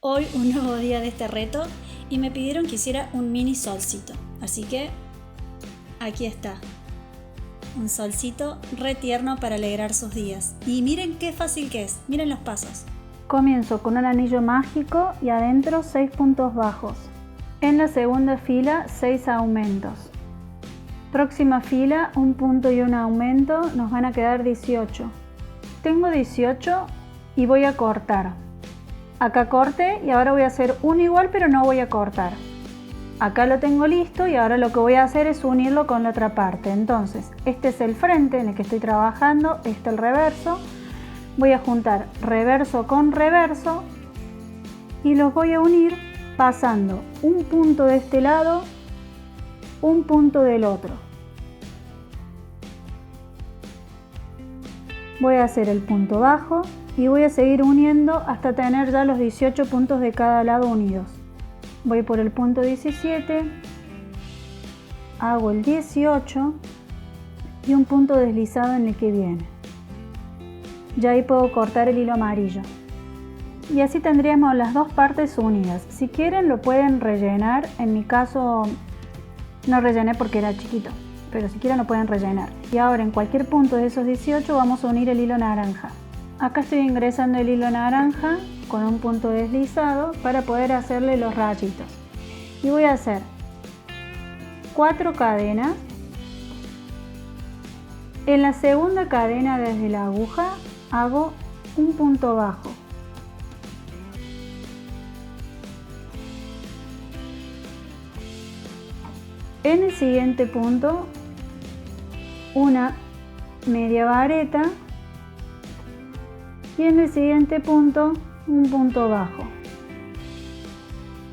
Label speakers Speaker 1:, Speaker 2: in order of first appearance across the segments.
Speaker 1: Hoy un nuevo día de este reto y me pidieron que hiciera un mini solcito. Así que aquí está. Un solcito re tierno para alegrar sus días. Y miren qué fácil que es. Miren los pasos.
Speaker 2: Comienzo con un anillo mágico y adentro 6 puntos bajos. En la segunda fila 6 aumentos. Próxima fila un punto y un aumento, nos van a quedar 18. Tengo 18 y voy a cortar. Acá corté y ahora voy a hacer uno igual pero no voy a cortar. Acá lo tengo listo y ahora lo que voy a hacer es unirlo con la otra parte. Entonces, este es el frente en el que estoy trabajando, este el reverso. Voy a juntar reverso con reverso y los voy a unir pasando un punto de este lado, un punto del otro. Voy a hacer el punto bajo y voy a seguir uniendo hasta tener ya los 18 puntos de cada lado unidos. Voy por el punto 17, hago el 18 y un punto deslizado en el que viene. Ya ahí puedo cortar el hilo amarillo. Y así tendríamos las dos partes unidas. Si quieren lo pueden rellenar, en mi caso no rellené porque era chiquito, pero si quieren lo pueden rellenar. Y ahora en cualquier punto de esos 18 vamos a unir el hilo naranja. Acá estoy ingresando el hilo naranja con un punto deslizado para poder hacerle los rayitos. Y voy a hacer 4 cadenas. En la segunda cadena desde la aguja hago un punto bajo. En el siguiente punto una media vareta y en el siguiente punto un punto bajo.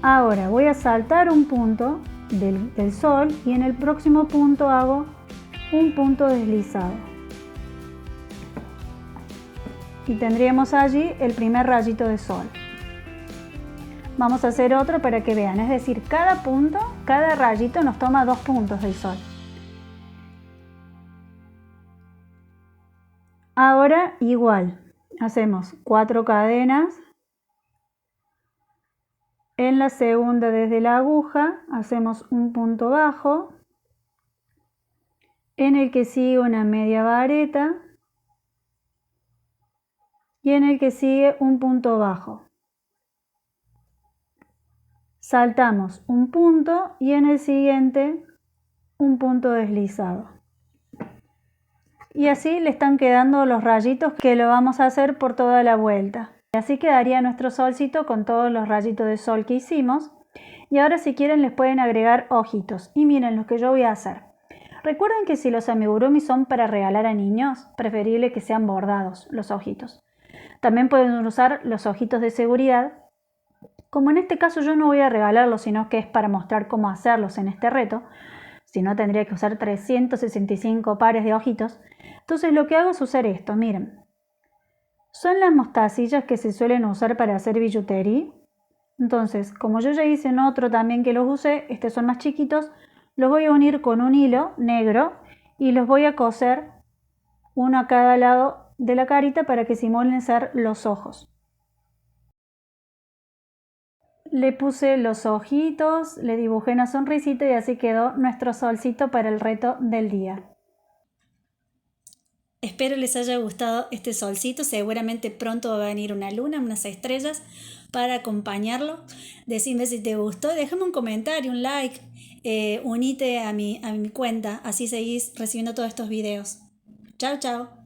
Speaker 2: Ahora voy a saltar un punto del sol y en el próximo punto hago un punto deslizado. Y tendríamos allí el primer rayito de sol. Vamos a hacer otro para que vean, es decir, cada punto, cada rayito nos toma 2 puntos del sol. Ahora igual, hacemos 4 cadenas. En la segunda desde la aguja hacemos un punto bajo. En el que sigue una media vareta. Y en el que sigue un punto bajo. Saltamos un punto y en el siguiente un punto deslizado. Y así le están quedando los rayitos que lo vamos a hacer por toda la vuelta. Y así quedaría nuestro solcito con todos los rayitos de sol que hicimos. Y ahora si quieren les pueden agregar ojitos. Y miren lo que yo voy a hacer. Recuerden que si los amigurumi son para regalar a niños, preferible que sean bordados los ojitos. También pueden usar los ojitos de seguridad. Como en este caso yo no voy a regalarlos, sino que es para mostrar cómo hacerlos en este reto, si no tendría que usar 365 pares de ojitos. Entonces lo que hago es usar esto, miren. Son las mostacillas que se suelen usar para hacer billutería. Entonces, como yo ya hice en otro también que los usé, estos son más chiquitos, los voy a unir con un hilo negro y los voy a coser uno a cada lado de la carita para que simulen ser los ojos. Le puse los ojitos, le dibujé una sonrisita y así quedó nuestro solcito para el reto del día.
Speaker 1: Espero les haya gustado este solcito. Seguramente pronto va a venir una luna, unas estrellas para acompañarlo. Decime si te gustó, déjame un comentario, un like, unite a mi cuenta, así seguís recibiendo todos estos videos. Chao, chao.